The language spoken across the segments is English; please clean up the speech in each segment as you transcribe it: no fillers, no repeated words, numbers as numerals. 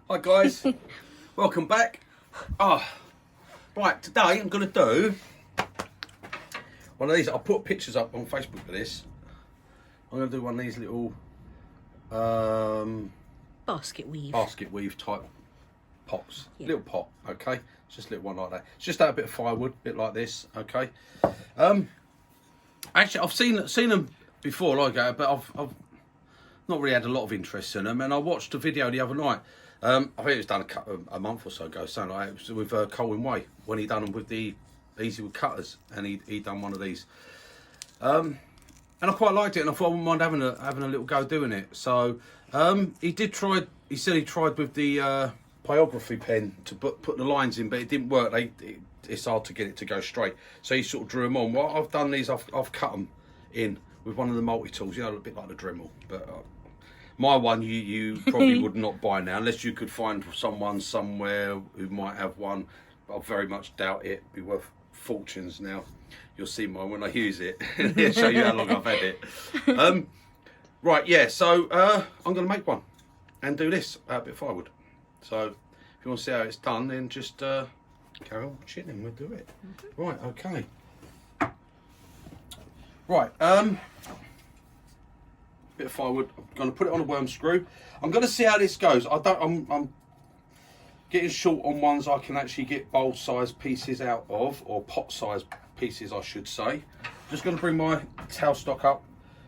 Hi guys, welcome back. Right, today I'm going to do one of these. I'll put pictures up on Facebook for this. I'm going to do one of these little basket weave type pots. Yeah. Little pot, okay? It's just a little one like that. It's just a bit of firewood, a bit like this, okay? Actually, I've seen them before, like that, but I've not really had a lot of interest in them. And I watched a video the other night. I think it was done a month or so ago, something like that. It was with Colin Way when he done them with the Easy Wood cutters, and he done one of these. And I quite liked it, and I thought I wouldn't mind having a little go doing it. So he did try. He said he tried with the pyrography pen to put the lines in, but it didn't work. It's hard to get it to go straight. So he sort of drew them on. Well, I've done these. I've cut them in with one of the multi tools. You know, a bit like the Dremel, but. My one you probably would not buy now, unless you could find someone somewhere who might have one. I very much doubt it. It'd be worth fortunes now. You'll see mine when I use it. I'll show you how long I've had it. Right, yeah, so I'm going to make one and do this out a bit of firewood. So if you want to see how it's done, then just carry on watching and we'll do it. Right, okay. Right, bit of firewood. I'm going to put it on a worm screw. I'm going to see how this goes. I'm getting short on ones I can actually get bowl size pieces out of, or pot size pieces I should say. Just going to bring my tailstock up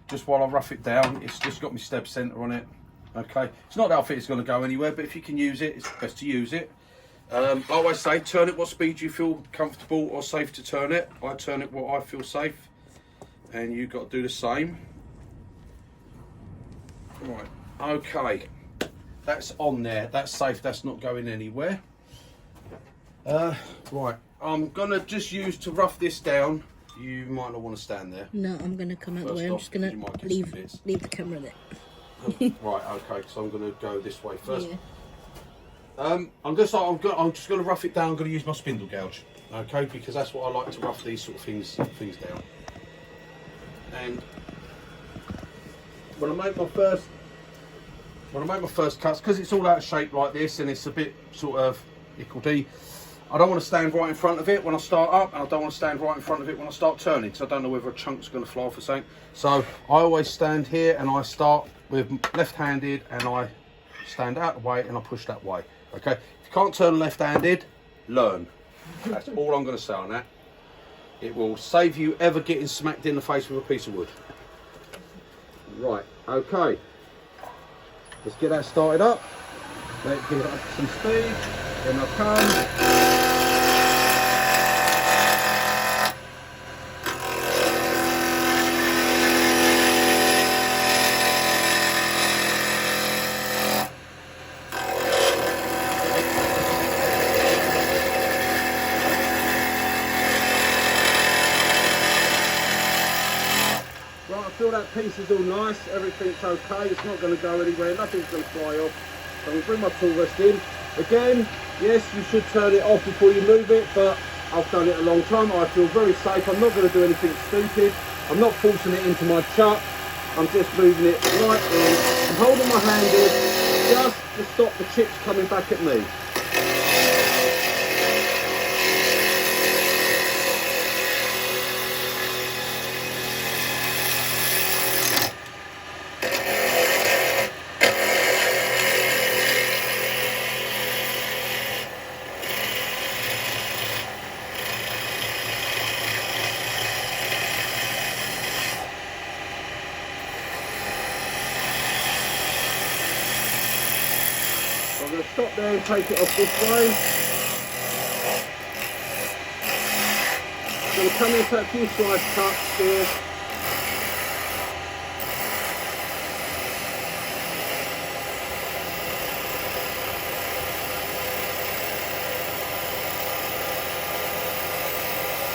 just while I rough it down. It's just got my step center on it. Okay, it's not that I think it's going to go anywhere, but if you can use it, it's best to use it. I always say turn it what speed you feel comfortable or safe to turn it. I turn it what I feel safe, and you've got to do the same. Right, okay, that's on there, that's safe, that's not going anywhere. Right, I'm gonna just use to rough this down. You might not want to stand there. No, I'm gonna come out the way. I'm just gonna leave the camera there. Right, okay, so I'm gonna go this way first. Yeah. I'm just gonna rough it down. I'm gonna use my spindle gouge, okay, because that's what I like to rough these sort of things down. And when I make my first cuts, because it's all out of shape like this and it's a bit sort of hickledy, I don't want to stand right in front of it when I start up, and I don't want to stand right in front of it when I start turning, because I don't know whether a chunk's going to fly off or something. So I always stand here and I start with left-handed and I stand out the way and I push that way. Okay, if you can't turn left-handed, learn. That's all I'm going to say on that. It will save you ever getting smacked in the face with a piece of wood. Right, okay, let's get that started up. Let's give it up some speed, then I'll come. Feel that piece is all nice, everything's okay, it's not going to go anywhere, nothing's going to fly off. So I'm going to bring my tool rest in. Again, yes, you should turn it off before you move it, but I've done it a long time. I feel very safe. I'm not going to do anything stupid. I'm not forcing it into my chuck. I'm just moving it right in. I'm holding my hand in just to stop the chips coming back at me. I'm going to stop there and take it off this way. I'm going to come into a few slice cuts here.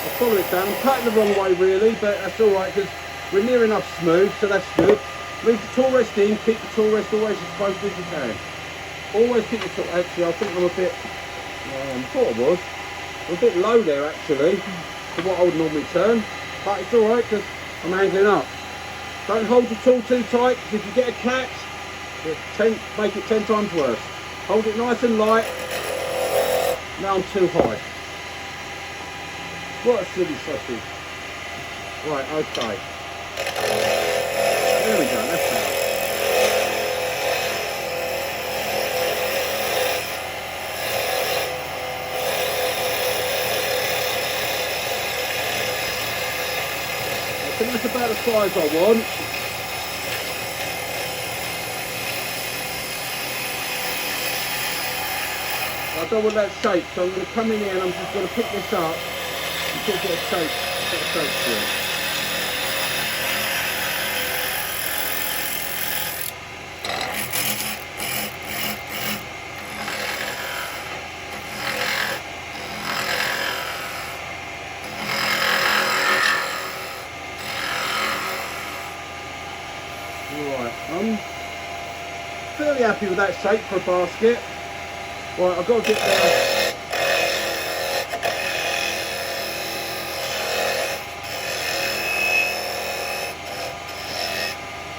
I'll follow it down. I'm cutting the wrong way really, but that's alright because we're near enough smooth, so that's good. Leave the tool rest in, keep the tool rest always as close as you can. Always keep the tool, actually I think I'm a bit, I thought I was. I'm a bit low there actually, for what I would normally turn. But it's alright because I'm angling up. Don't hold the tool too tight, because if you get a catch, make it 10 times worse. Hold it nice and light. Now I'm too high. What a silly sausage. Right, okay. There we go, that's better. I think that's about the size I want. I don't want that shape, so I'm going to come in here and I'm just going to pick this up and get a shape to it. Right, I'm fairly happy with that shape for a basket. Right, I've got to get there.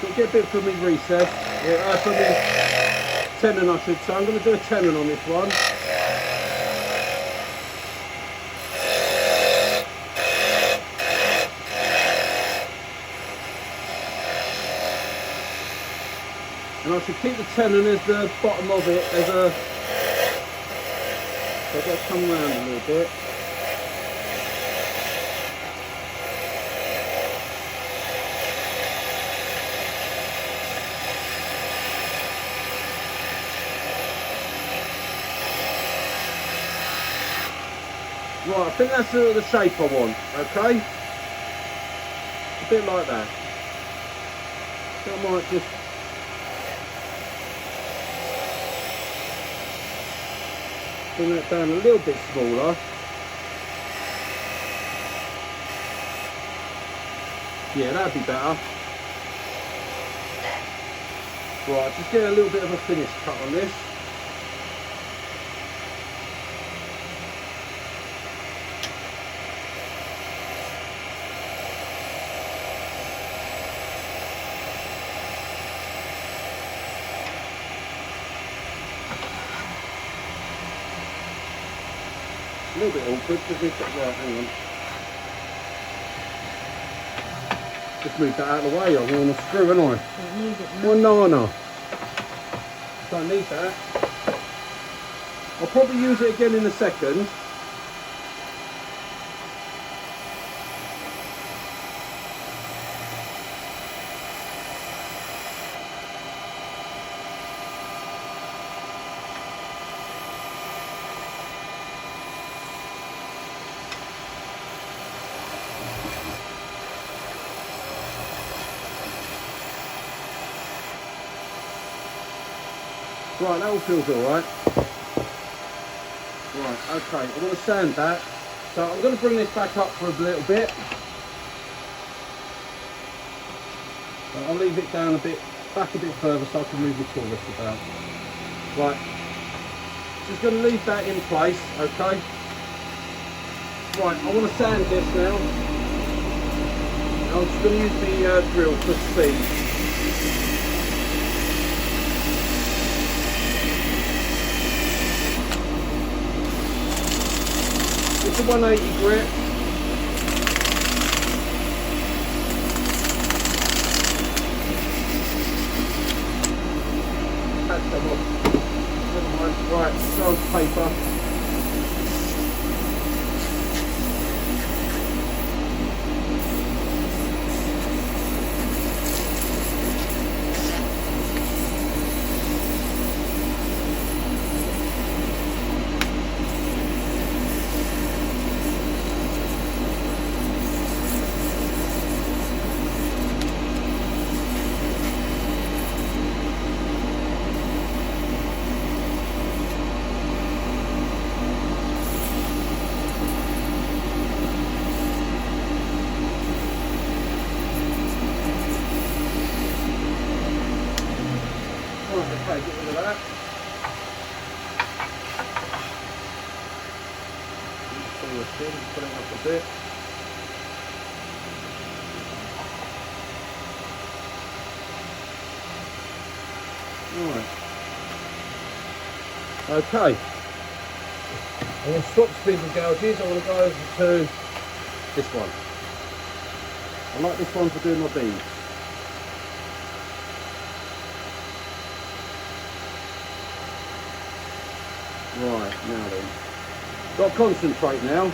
Got to get a bit from me recess. Yeah, from me tenon I should say. I'm going to do a tenon on this one. And I should keep the tenon as the bottom of it as a... So I've got to come round a little bit. Right, I think that's the shape I want, okay? A bit like that. So I might just... bring that down a little bit smaller. Yeah, that'd be better. Right, just get a little bit of a finish cut on this. A little bit awkward because we've got, right, hang on. Just move that out of the way, I want a screw, haven't I? Don't need it now. Well, no. Don't need that. I'll probably use it again in a second. Right, that all feels alright. Right, okay, I want to sand that. So I'm going to bring this back up for a little bit. So I'll leave it down a bit, back a bit further so I can move the tool about. Right, just going to leave that in place, okay? Right, I want to sand this now. I'm just going to use the drill for speed. It's a 180 grit. That's come off. Never mind. Right, go on to paper. Okay, get rid of that. Put it up a bit. Right. Okay. I'm going to swap spindle gouges. I'm going to go over to this one. I like this one for doing my beads. Right, now then. Got to concentrate now.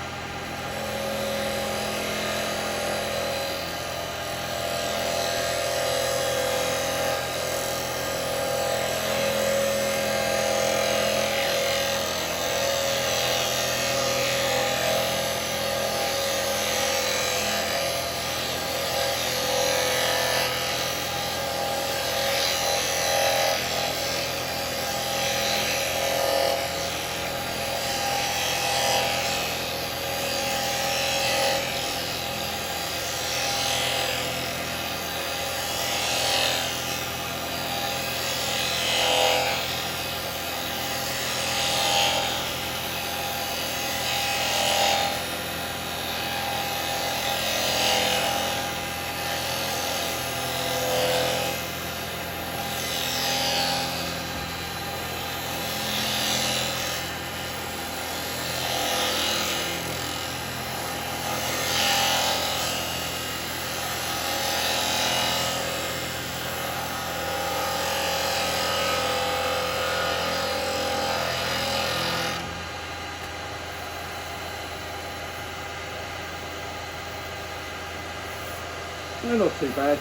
They're not too bad.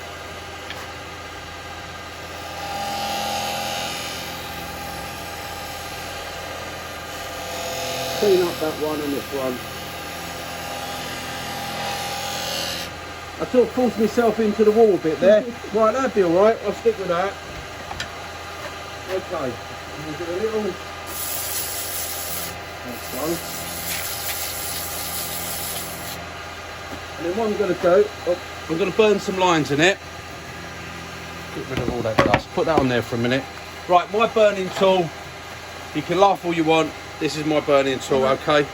Clean up that one and this one. I sort of forced myself into the wall a bit there. Right, that'd be alright, I'll stick with that. Okay, we'll do a little... That's one. And then what I'm going to do, I'm going to burn some lines in it. Get rid of all that dust. Put that on there for a minute. Right, my burning tool. You can laugh all you want. This is my burning tool, okay?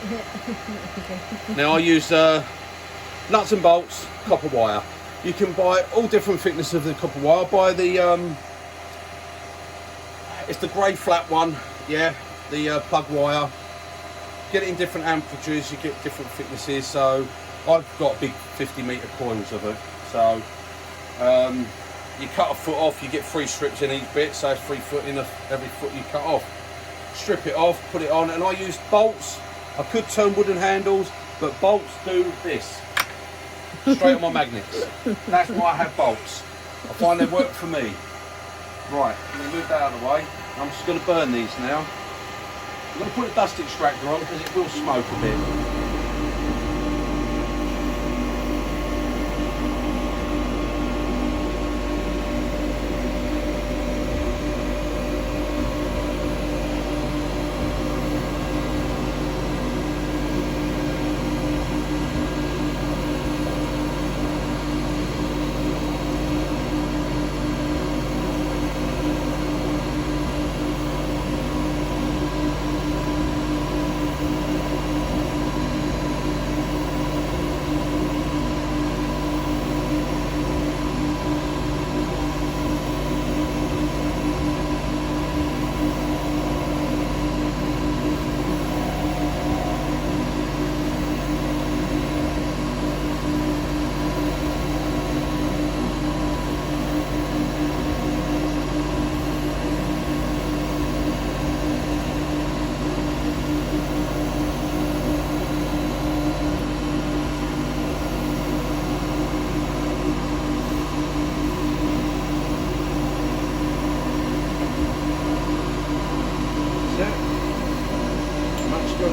Now I use nuts and bolts, copper wire. You can buy all different thicknesses of the copper wire. Buy the, it's the grey flat one, yeah, the plug wire. Get it in different amplitudes, you get different thicknesses. So I've got big 50-metre coils of it. So you cut a foot off, you get 3 strips in each bit, so it's 3 foot in every foot you cut off. Strip it off, put it on, and I use bolts. I could turn wooden handles, but bolts do this. Straight on my magnets. That's why I have bolts. I find they work for me. Right, I'm going to move that out of the way. I'm just going to burn these now. I'm going to put a dust extractor on because it will smoke a bit.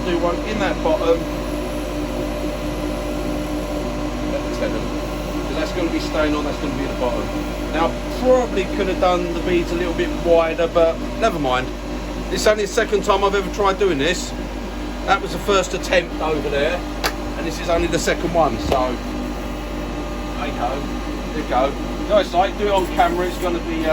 Do one in that bottom at the tenon, because that's going to be staying on, that's going to be at the bottom. Now probably could have done the beads a little bit wider, but never mind. It's only the second time I've ever tried doing this. That was the first attempt over there, and this is only the second one, so there you go. There you go. Guys, like, do it on camera, it's going to be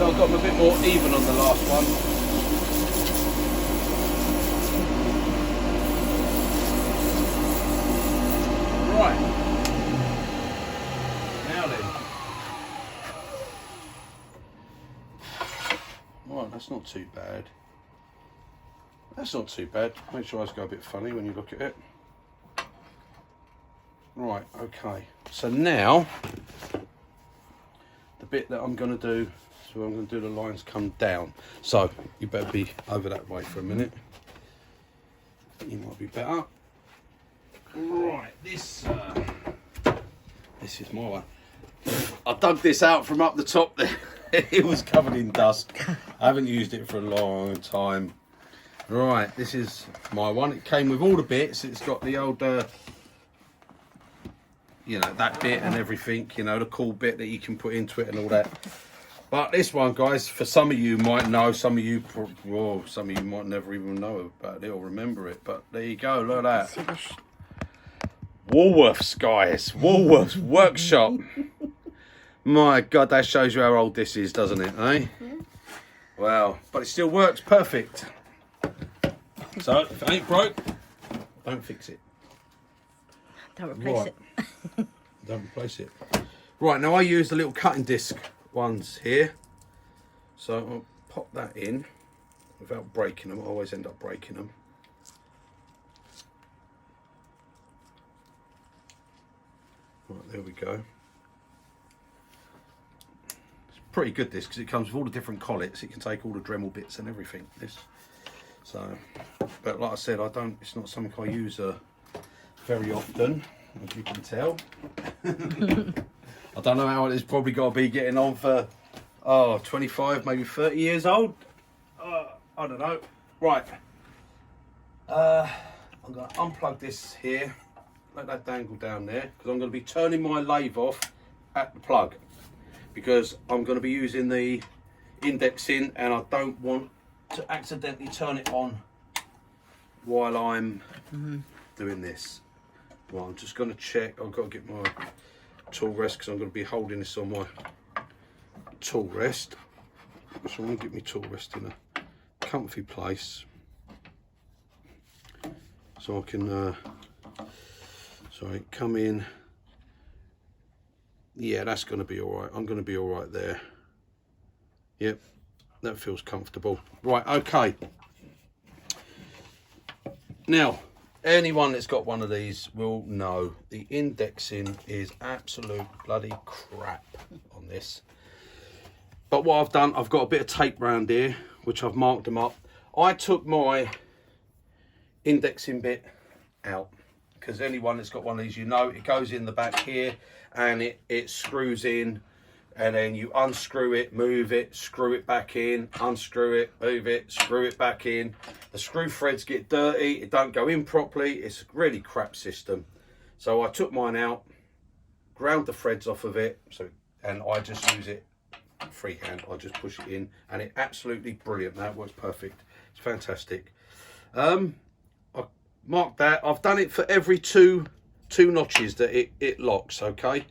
So I've got them a bit more even on the last one. Right. Now then. Right, that's not too bad. That's not too bad. Makes your eyes go a bit funny when you look at it. Right, okay. So now, the bit that I'm going to do, so I'm going to do the lines come down. So, you better be over that way for a minute. You might be better. Right, this is my one. I dug this out from up the top there. It was covered in dust. I haven't used it for a long time. Right, this is my one. It came with all the bits. It's got the old, you know, that bit and everything, you know, the cool bit that you can put into it and all that. But this one, guys, for some of you might know, some of you might never even know about it or remember it. But there you go, look at that. Woolworths, guys, Woolworths Workshop. My God, that shows you how old this is, doesn't it, eh? Well, but it still works perfect. So, if it ain't broke, don't fix it. Don't replace it. Don't replace it. Right, now I use the little cutting disc ones here. So I'll pop that in without breaking them. I always end up breaking them. Right, there we go. It's pretty good, this, because it comes with all the different collets. It can take all the Dremel bits and everything, this. So, but like I said, it's not something I use very often, as you can tell. I don't know how it's probably got to be getting on for 25, maybe 30 years old. I don't know. Right, I'm going to unplug this here, let that dangle down there, because I'm going to be turning my lathe off at the plug, because I'm going to be using the indexing and I don't want to accidentally turn it on while I'm doing this. Well, I'm just going to check. I've got to get my tool rest, because I'm going to be holding this on my tool rest. So I'm going to get my tool rest in a comfy place, so I can come in. Yeah, that's going to be all right. I'm going to be all right there. Yep, that feels comfortable. Right, okay. Now, anyone that's got one of these will know the indexing is absolute bloody crap on this. But what I've done, I've got a bit of tape around here, which I've marked them up. I took my indexing bit out, because anyone that's got one of these, you know, it goes in the back here and it screws in, and then you unscrew it, move it, screw it back in, unscrew it, move it, screw it back in. The screw threads get dirty, it don't go in properly. It's a really crap system. So I took mine out, ground the threads off of it, and I just use it freehand. I just push it in, and it's absolutely brilliant. That works perfect. It's fantastic. I marked that. I've done it for every two notches that it locks, okay?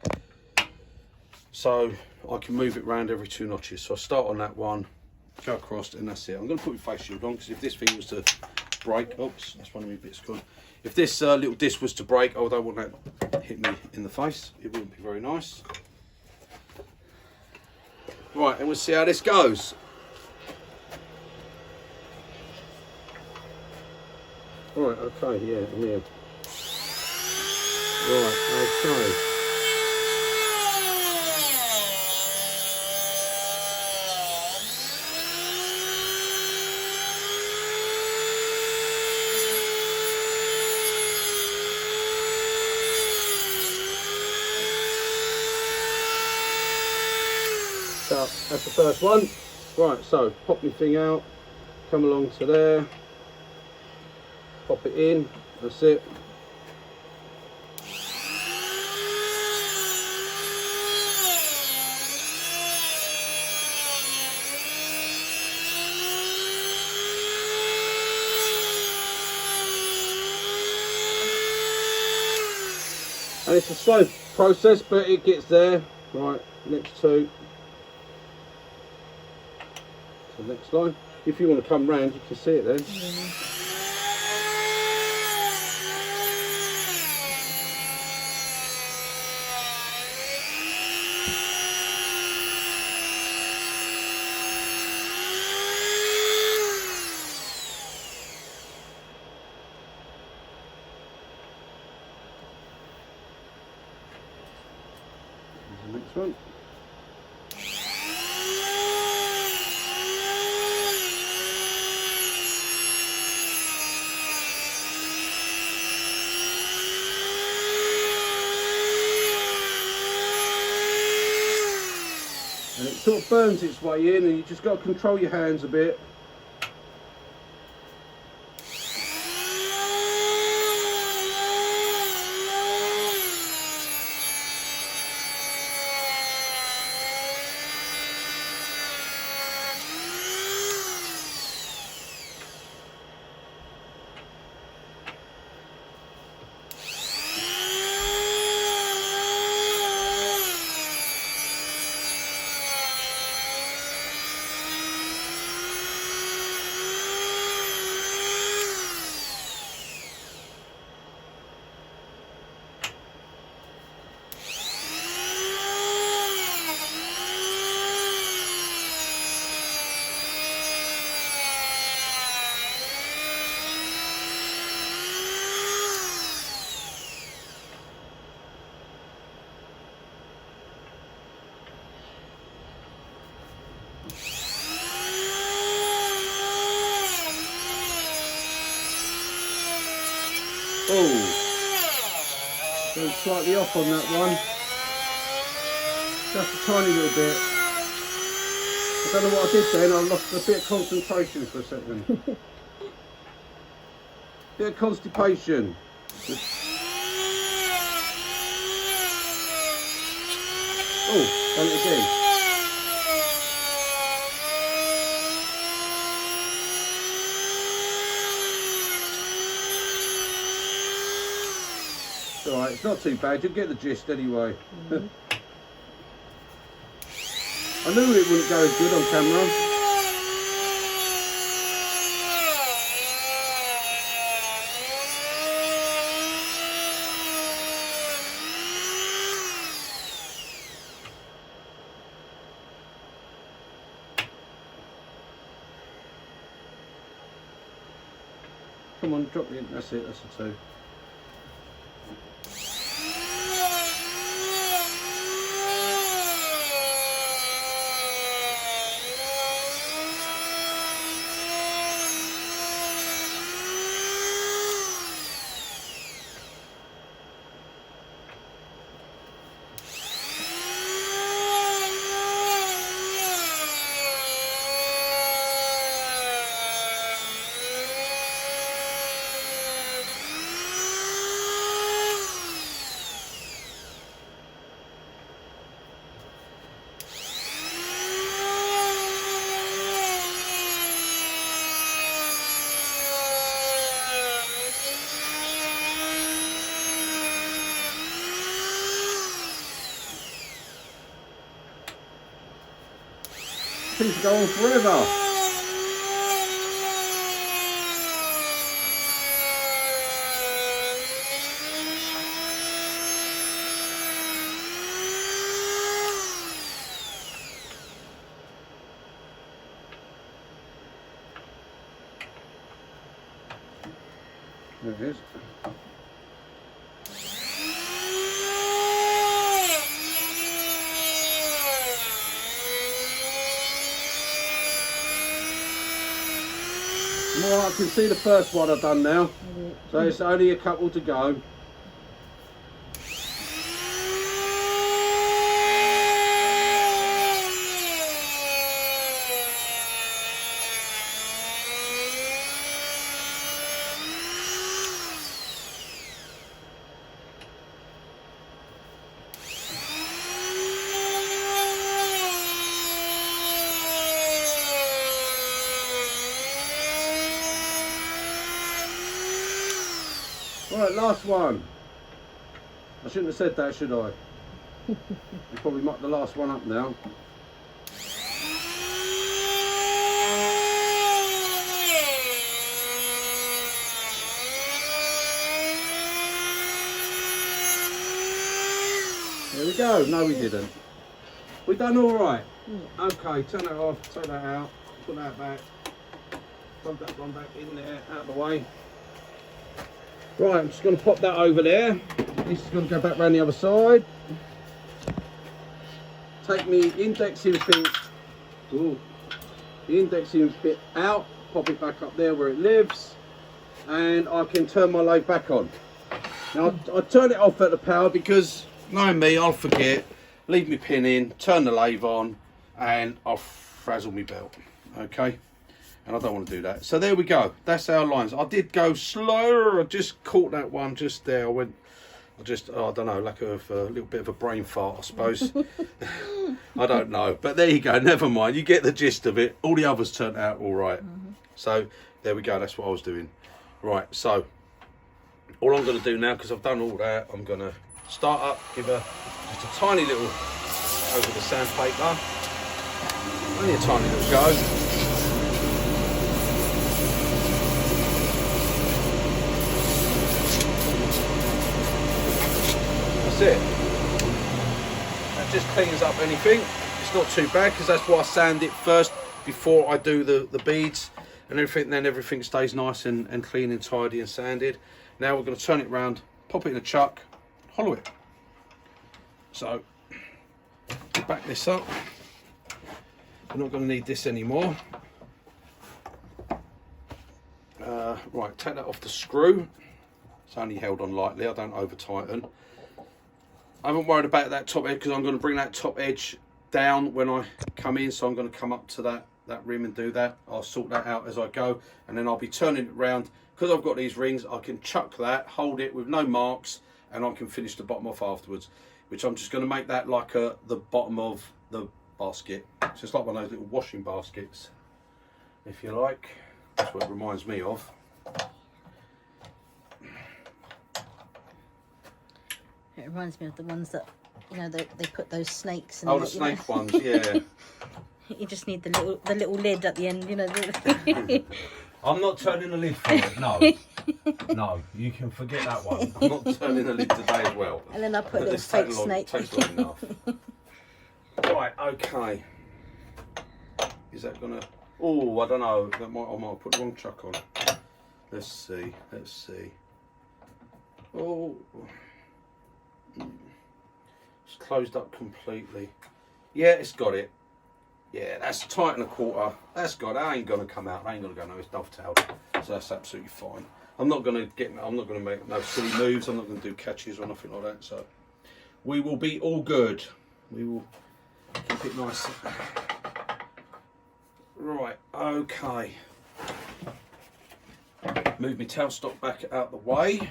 So I can move it around every 2 notches. So I start on that one, go across, and that's it. I'm going to put my face shield on, because if this thing was to break, oops, that's one of my bits gone. If this little disc was to break, I don't want that hit me in the face. It wouldn't be very nice. Right, and we'll see how this goes. Right, okay, yeah, I'm here. Right, okay. So that's the first one. Right, so pop your thing out, come along to there, pop it in, that's it. And it's a slow process, but it gets there. Right, next two. the next line. If you want to come round, you can see it then. Yeah. The next one. And it sort of burns its way in, and you just got to control your hands a bit. Oh, going slightly off on that one. Just a tiny little bit. I don't know what I did then, I lost a bit of concentration for a second. Bit of constipation. Oh, done it again. It's alright, it's not too bad, you'll get the gist anyway. Mm-hmm. I knew it wouldn't go as good on camera. Come on, drop the, that's it, that's the two. Seems to go on forever. There it is. Well, I can see the first one I've done now, so it's only a couple to go. Right, last one. I shouldn't have said that, should I? You probably mucked the last one up now. go. No, we didn't. We done all right. Okay, turn that off, take that out, put that back, plug that one back in there, out of the way. Right, I'm just going to pop that over there. This is going to go back round the other side. Take me indexing thing, the indexing bit out, pop it back up there where it lives, and I can turn my lathe back on. Now I turn it off at the power because, knowing me, I'll forget, leave my pin in, turn the lathe on, and I'll frazzle my belt. Okay, and I don't want to do that. So there we go. That's our lines. I did go slow. I just caught that one just there. I don't know, like a little bit of a brain fart, I suppose. I don't know, but there you go. Never mind. You get the gist of it. All the others turned out all right. So there we go. That's what I was doing. Right. So all I'm going to do now, because I've done all that, I'm going to start up, give just a tiny little over the sandpaper. Only a tiny little go. It. That just cleans up anything. It's not too bad because that's why I sand it first before I do the beads and everything. Then everything stays nice and clean and tidy and sanded. Now we're going to turn it round, pop it in a chuck, hollow it. So back this up. We're not going to need this anymore. Right, take that off the screw. It's only held on lightly. I don't over tighten. I haven't worried about that top edge because I'm going to bring that top edge down when I come in, so I'm going to come up to that rim and do that. I'll sort that out as I go, and then I'll be turning it round. Because I've got these rings, I can chuck that, hold it with no marks, and I can finish the bottom off afterwards, which I'm just going to make that like the bottom of the basket. So it's like one of those little washing baskets, if you like. That's what it reminds me of. It reminds me of the ones that, you know, they put those snakes in. Oh, the snake ones, yeah. You just need the little lid at the end, you know. I'm not turning the lid for it, no. No, you can forget that one. I'm not turning the lid today as well. And then I put a little fake snake. Takes long enough. Right, okay. Is that gonna... Oh, I don't know. I might put the wrong chuck on. Let's see. Oh... It's closed up completely. Yeah, it's got it. Yeah, that's tight and a quarter. That's got it. That ain't gonna come out. That ain't gonna go no. It's dovetailed, so that's absolutely fine. I'm not gonna make no silly moves. I'm not gonna do catches or nothing like that. So we will be all good. We will keep it nice. Right. Okay. Move my tailstock back out the way.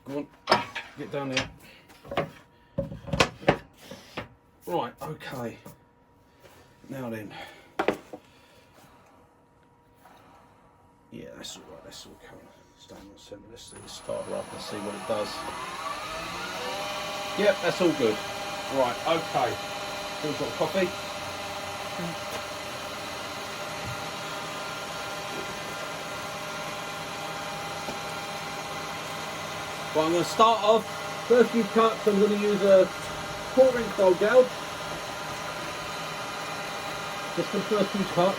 Go on, get down there. Right, okay. Now then. Yeah, that's all right. That's all kind of staying on centre. Let's start her up and see what it does. Yep, that's all good. Right, okay. Still got coffee? Well, I'm going to start off, first few cuts, I'm going to use a 4-inch bowl gouge. Just for the first few cuts.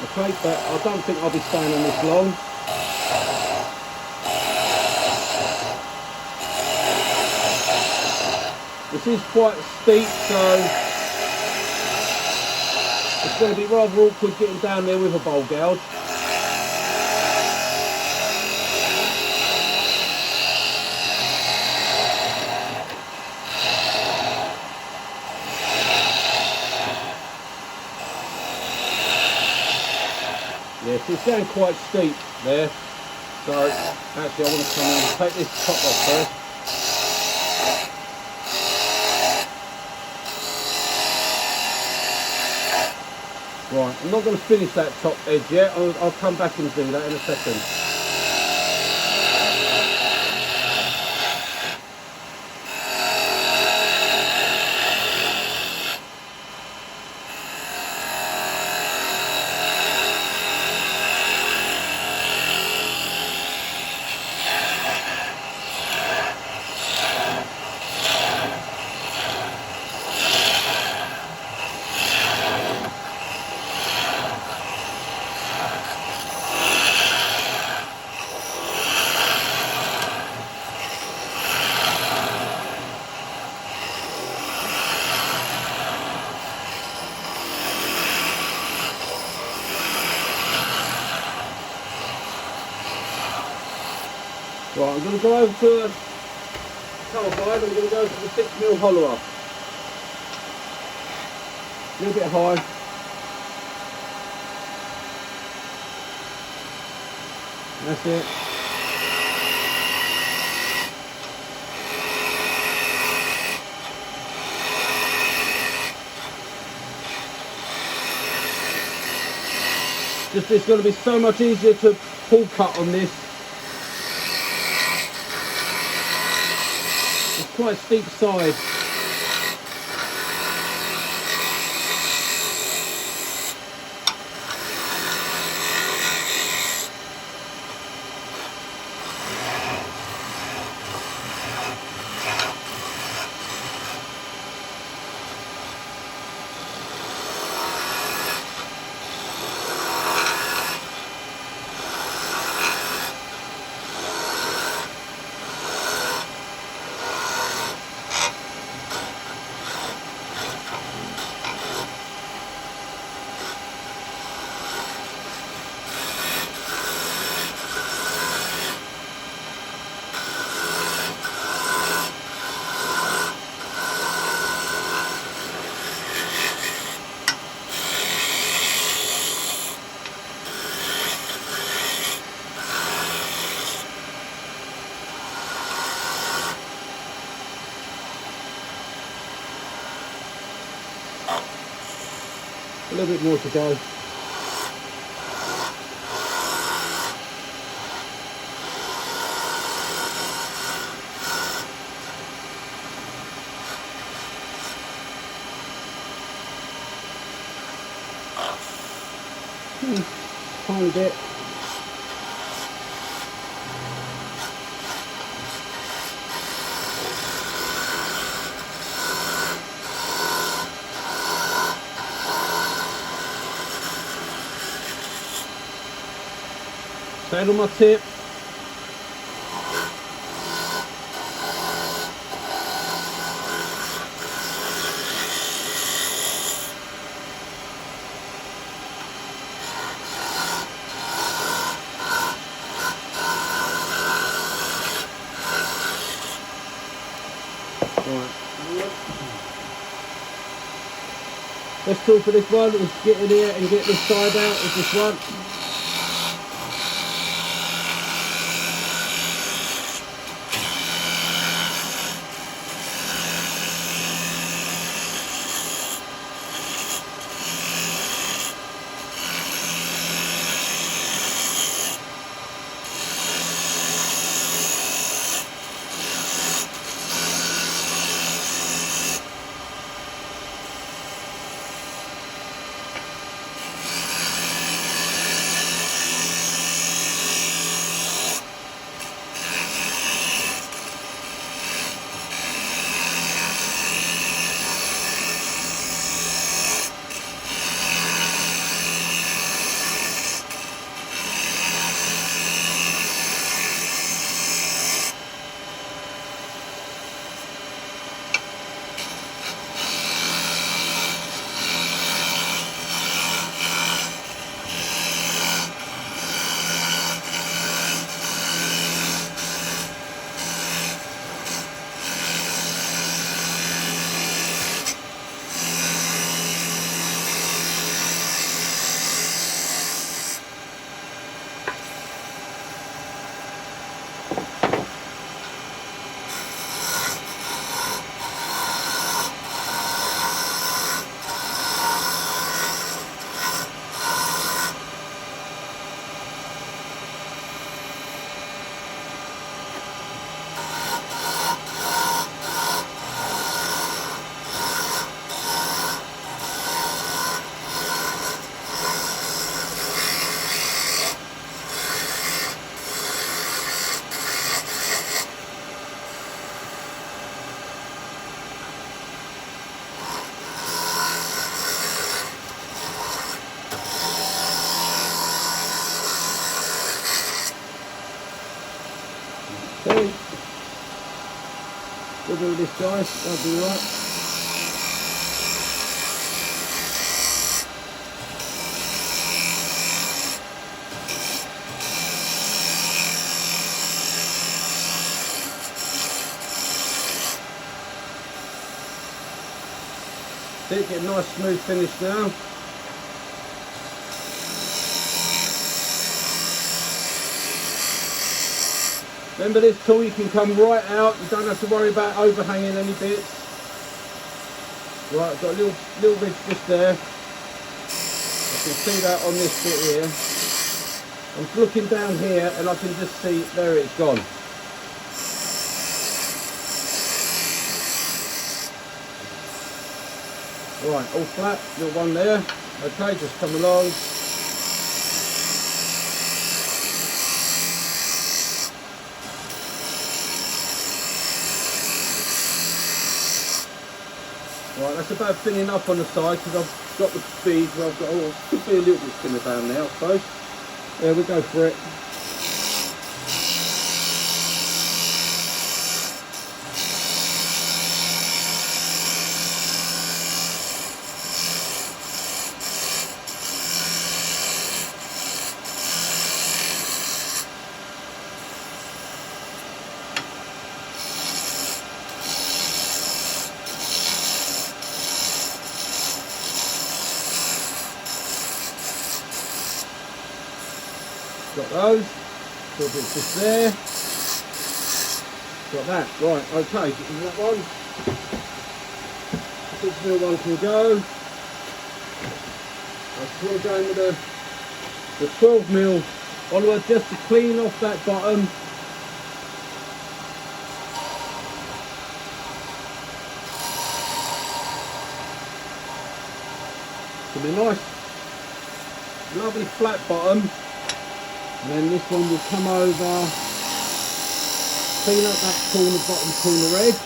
Okay, but I don't think I'll be staying on this long. This is quite steep, so it's going to be rather awkward getting down there with a bowl gouge. Yes, it's going quite steep there, so actually I want to come in and take this top off first. Right, I'm not going to finish that top edge yet, I'll come back and do that in a second. Right, I'm going to go over to Carbide. I'm going to go for the 6mm hollower. A little bit high. That's it. Just it's going to be so much easier to pull cut on this. It's quite steep side. A little bit more to go. Tiny bit. Stand on my tip. Let's talk for this one. Let's get in here and get this side out of this one. Okay. We'll do this, guys. That'll be right. That's it, get a nice smooth finish now. Remember this tool, you can come right out, you don't have to worry about overhanging any bits. Right, I've got a little ridge just there. You can see that on this bit here. I'm looking down here and I can just see, there it's gone. Right, all flat, little one there. Okay, just come along. Right, that's about thin enough on the side because I've got the beads where I've got, oh, could be a little bit thinner down there, I suppose. There we go for it. Got those, so it's just there. Got that, right, okay, that one. 6mm one can go. I'm still going with the 12mm Oliver just to clean off that bottom. It's a nice, lovely flat bottom. And then this one will come over, clean up that corner, bottom corner edge.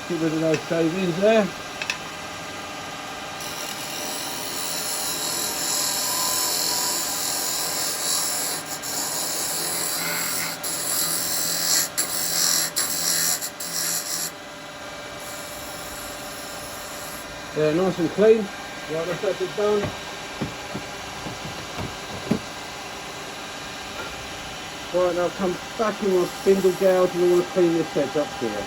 Get rid of those shavings there. Yeah, nice and clean. Right, that's it done. Right, now come back in my spindle gouge and I want to clean this edge up here.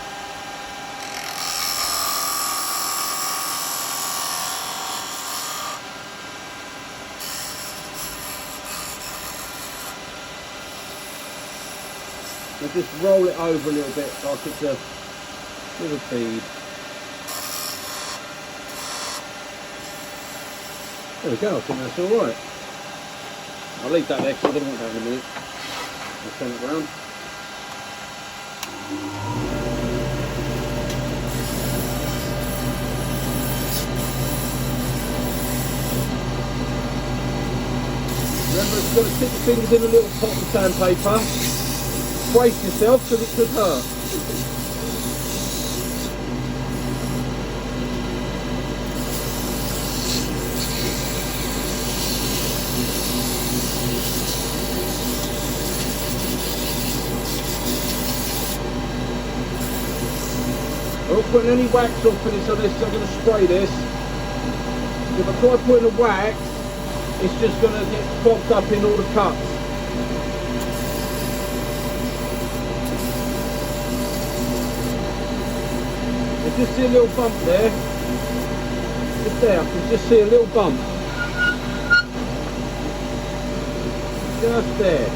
And just roll it over a little bit like it's a little bead. There we go, I think that's alright. I'll leave that there because I don't want that in a minute. I'll turn it round. Remember, you've got to stick your fingers in a little pot of sandpaper. Brace yourself because it could hurt. I'm not putting any wax or finish on this, so I'm going to spray this. If I try putting a wax, it's just going to get clogged up in all the cuts. I just see a little bump there. Just there, I can just see a little bump. Just there.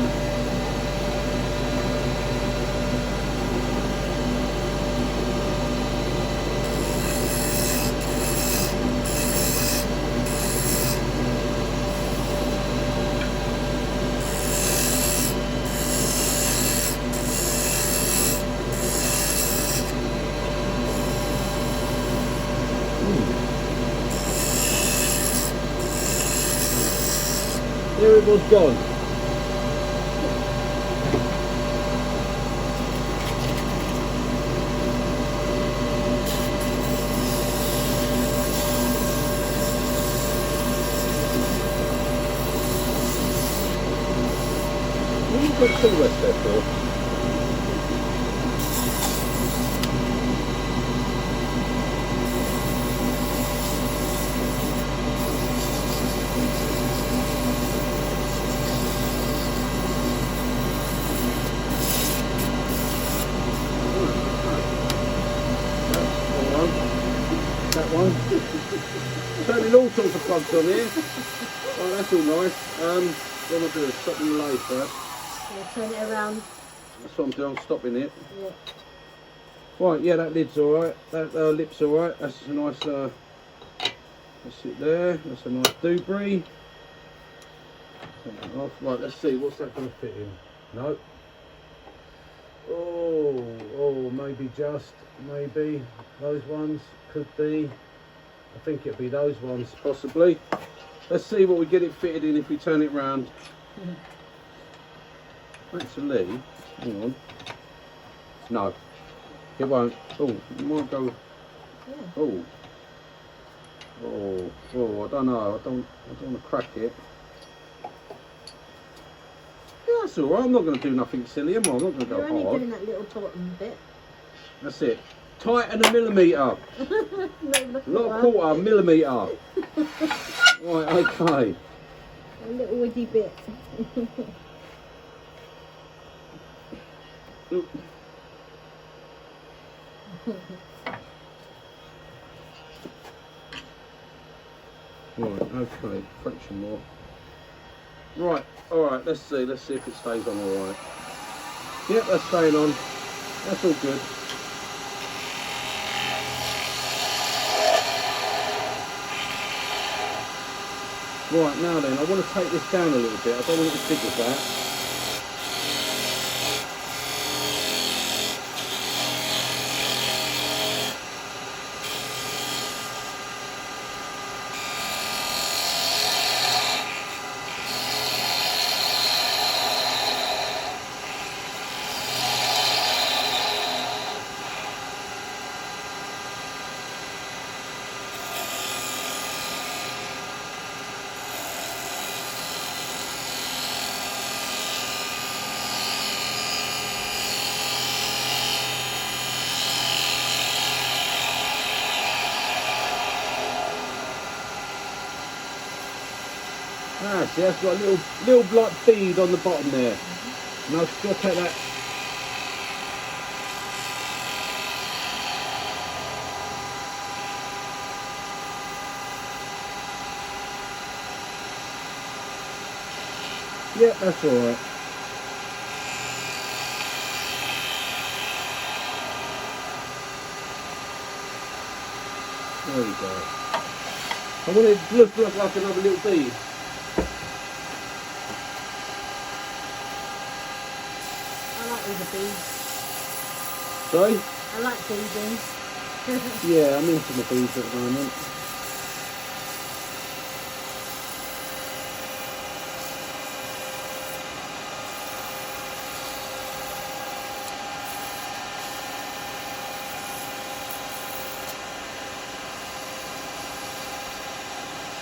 There it was gone. What have you got two rest there for? sorts of plugs on here. Right, that's all nice. What am I doing? Stopping the lathe first. Yeah, turn it around. That's what I'm doing, I'm stopping it. Yeah. Right, yeah, that lid's alright. That lip's alright. That's a nice, that's it there. That's a nice debris. Take that off. Right, let's see, what's that going to fit in? No. Oh, maybe maybe. Those ones, could be. I think it'll be those ones, possibly. Let's see what we get it fitted in if we turn it round. Actually, hang on. No, it won't. Oh, it might go. Yeah. Oh, I don't know. I don't want to crack it. Yeah, that's all right. I'm not going to do nothing silly, am I? I'm not going to go You're only hard. doing that little bottom bit. That's it. Tighten a millimetre. Not a quarter, millimetre. Right, okay. A little woody bit. Right, okay, fraction more. Right, alright, let's see if it stays on alright. Yep, that's staying on. That's all good. Right, now then, I want to take this down a little bit. I don't want it as big as that. Ah, see, that's got a little black bead on the bottom there. And I'll still take that. Yep, that's alright. There we go. I want it to look like another little bead. I like all the beads. Sorry? I like beading. Yeah, I'm into the beads at the moment.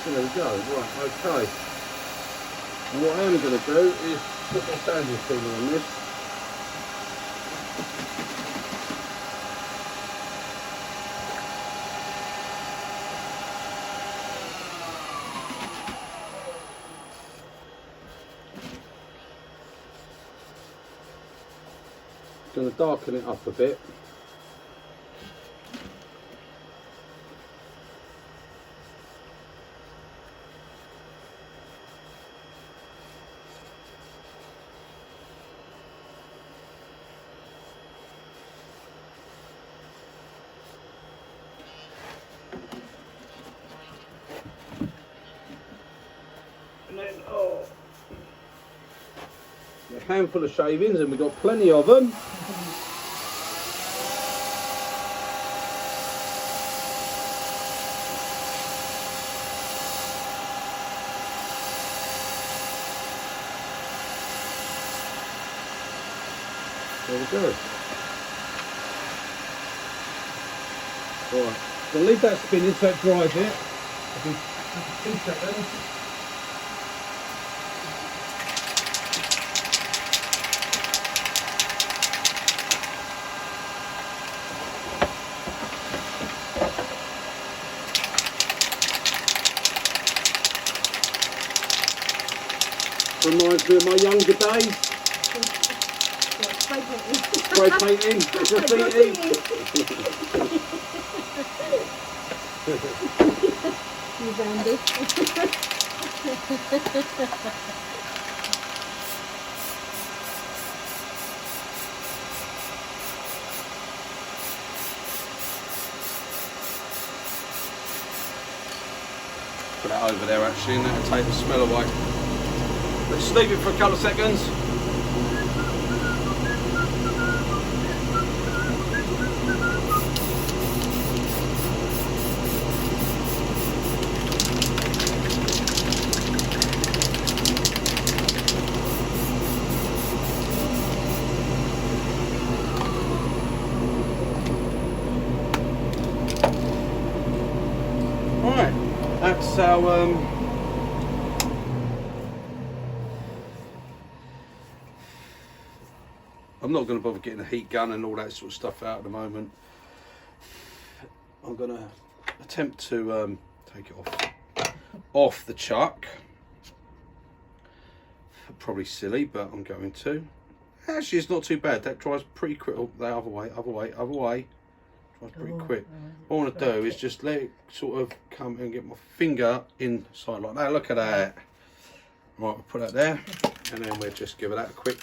So there we go, right, okay. And what I am going to do is put my sanding sealer on this. Going to darken it up a bit. And then, a handful of shavings, and we've got plenty of them. There we go. Right, we'll leave that spinning so it dries it. It'll be 2 seconds. Reminds me of my younger days. Spray painting. Spray painting, graffiti. You Brandy. Put that over there actually, and that'll take the smell away. Let's leave it for a couple of seconds. Right, that's our I'm not going to bother getting a heat gun and all that sort of stuff out at the moment. I'm going to attempt to take it off the chuck. Probably silly, but I'm going to. Actually, it's not too bad. That dries pretty quick. Oh, the other way. Dries pretty quick. What I want to do is just let it sort of come and get my finger inside like that. Look at that. Right, we'll put that there, and then we'll just give it that a quick.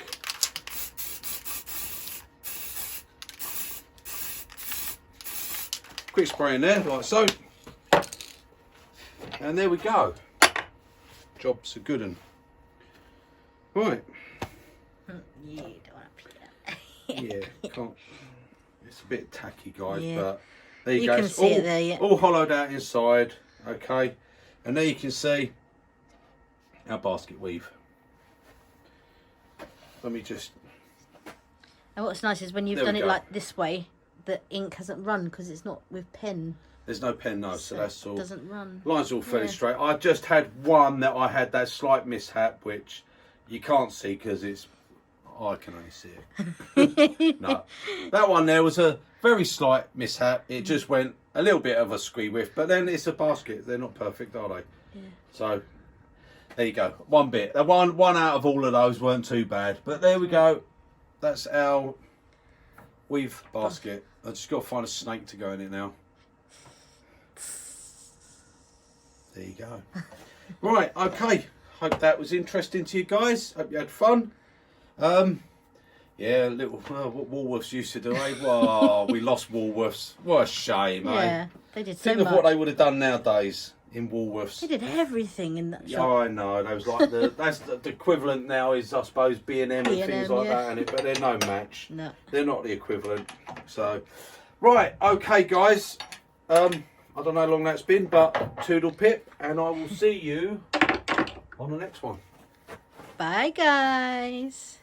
Quick spray in there, like so. And there we go. Job's a good one. Right. Yeah, don't want to Yeah, can't. It's a bit tacky, guys, Yeah. but there you You go. can It's see it there, yeah. all hollowed out inside, okay. And there you can see our basket weave. Let me just. And what's nice is when you've There we done it go. like this way, the ink hasn't run because it's not with pen. There's no pen, no, so that's all. It doesn't run. Lines all fairly Yeah. straight. I just had one that I had that slight mishap, which you can't see because it's. I can only see it. No, that one there was a very slight mishap. It just went a little bit of a squee whiff, but then it's a basket. They're not perfect, are they? Yeah. So there you go. One bit. The one out of all of those weren't too bad, but there we go. That's our weave basket. I just got to find a snake to go in it now. There you go. Right, okay. Hope that was interesting to you guys. Hope you had fun. Yeah, little what Woolworths used to do, eh? Wow, we lost Woolworths. What a shame, eh? Yeah, they did so Think of much. what they would have done nowadays in Woolworths. They did everything in that Yeah, shop. I know. That was like that's the equivalent now is I suppose B&M and things B&M, like yeah. that, but they're no match. No. They're not the equivalent. So, right, okay, guys. I don't know how long that's been, but toodle pip, and I will see you on the next one. Bye, guys.